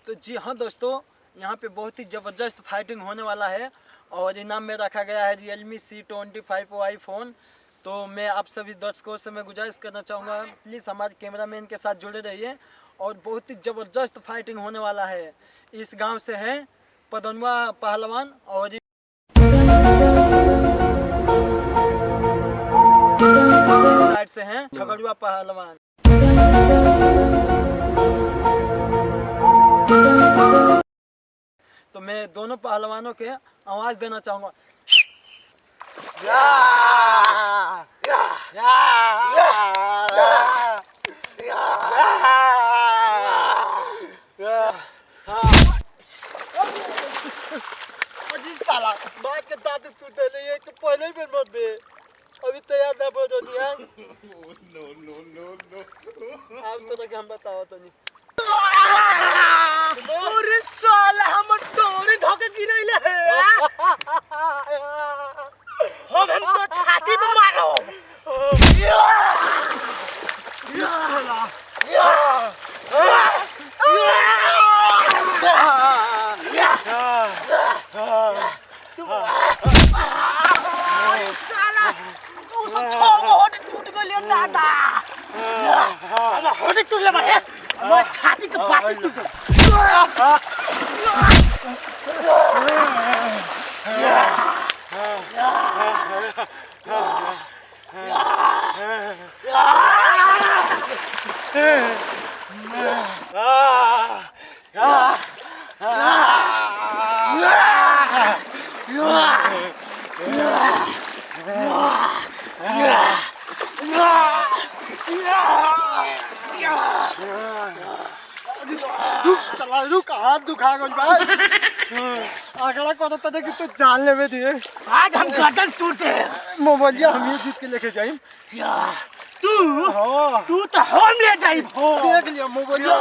तो जी हाँ दोस्तों, यहाँ पे बहुत ही ज़बरदस्त फाइटिंग होने वाला है और इनाम में रखा गया है Realme C25Y फ़ोन। तो मैं आप सभी दर्शकों से मैं गुजारिश करना चाहूँगा, प्लीज़ हमारे कैमरामैन के साथ जुड़े रहिए और बहुत ही ज़बरदस्त फाइटिंग होने वाला है। इस गांव से हैं पदनवा पहलवान और इस साइड से हैं झगड़ुआ पहलवान। तो मैं दोनों पहलवानों के आवाज़ देना चाहूँगा। साला बात के दांत टूटे ले कि पहले ही बेर मत बे, अभी तैयार ना बोलो नहीं है। नो आप तो लगे हम बताओ तो नहीं। अरे साला हम टोरी धोके गिरैले है। हम तो छाती में मारो। साला तू सब छोड़ होट टूट गइल दादा। हम होट टूटले बाटे, मैं छाती के बात टूट गइल। रुक हाथ दुखा गई भाई। अगला को तो कि तू जान ले में दिए। आज हम गर्दन तोड़ते हैं। मोबाइलिया हम ये जीत के लेके जाए। तू तो हम ले जाए। देख लिया मोबाइलिया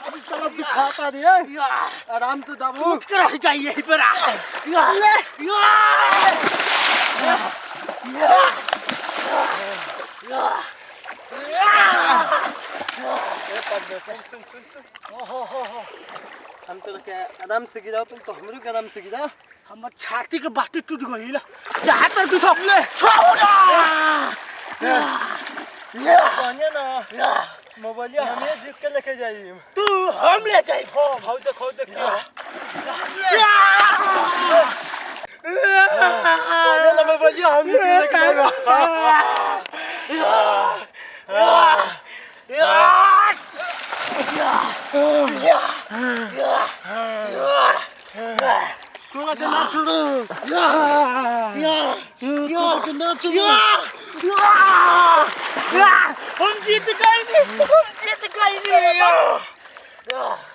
अभी साला दिखाता दिए। आराम से दबो उठ कर रह जाइए यहीं पर। हम तो क्या आराम से गिराओ, तुम तो हमरो के आराम से गिराओ। हमर छाती के बाटी टूट गई ला। चाहे तर भी सब ले छोड़ा। ये पानी ना मोबाइल हमें जीत के लेके जाइए। तू हम ले जाइए। हो भाव देखो देखियो। अरे ला मोबाइल हम जीत के लेके जाएगा। तोरा के ना छोड़ो। तोरा के ना छोड़ो। हम जीत गए नी, हम जीत गए नी।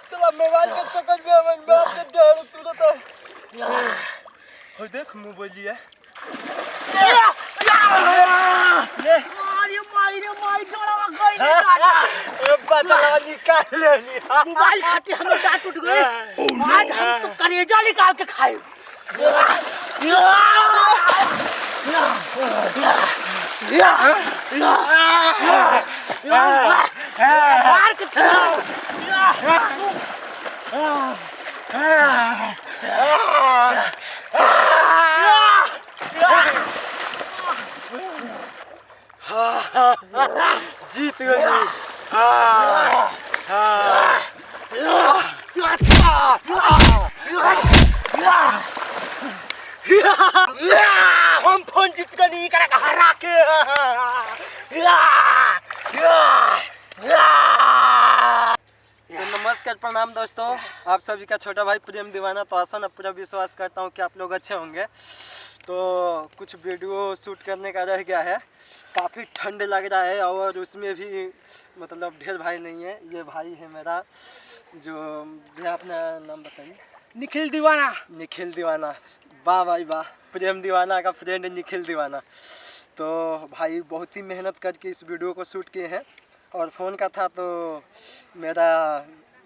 साला मोबाइल के चक्कर में हम बात के डर तुरंत। हो देख मोबाइल है। ले मारी जोड़ा गई दादा। ए बदला निकाल ले लिया। मोबाइल खाते हमें दांत टूट गए। आज हम तो कलेजा निकाल के खाए। मार के जीत गई। हम फोन जीत कर नहीं करा हरा के। तो नमस्कार प्रणाम दोस्तों, आप सभी का छोटा भाई प्रेम दीवाना। तो आसान पूरा विश्वास करता हूँ कि आप लोग अच्छे होंगे। तो कुछ वीडियो शूट करने का रह गया है, काफ़ी ठंड लग रहा है और उसमें भी मतलब ढेर भाई नहीं है। ये भाई है मेरा, जो भैया अपना नाम बताइए। निखिल दीवाना। निखिल दीवाना, वाह भाई वाह, प्रेम दीवाना का फ्रेंड निखिल दीवाना। तो भाई बहुत ही मेहनत करके इस वीडियो को शूट किए हैं और फ़ोन का था तो मेरा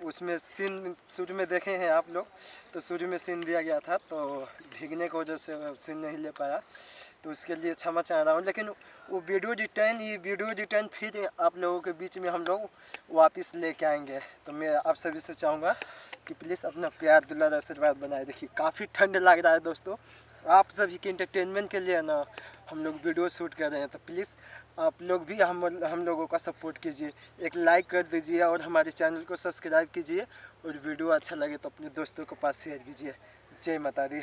उसमें सीन शुरू में देखे हैं आप लोग, तो शुरू में सीन दिया गया था, तो भीगने की वजह से सीन नहीं ले पाया, तो उसके लिए क्षमा चाह रहा हूँ। लेकिन वो ये वीडियो रिटर्न फिर आप लोगों के बीच में हम लोग वापस लेके आएंगे। तो मैं आप सभी से चाहूँगा कि प्लीज़ अपना प्यार दुलार आशीर्वाद बनाए रखिए। काफ़ी ठंड लग रहा है दोस्तों, आप सभी के इंटरटेनमेंट के लिए ना हम लोग वीडियो शूट कर रहे हैं, तो प्लीज़ आप लोग भी हम लोगों का सपोर्ट कीजिए, एक लाइक कर दीजिए और हमारे चैनल को सब्सक्राइब कीजिए, और वीडियो अच्छा लगे तो अपने दोस्तों के पास शेयर कीजिए। जय माता दी।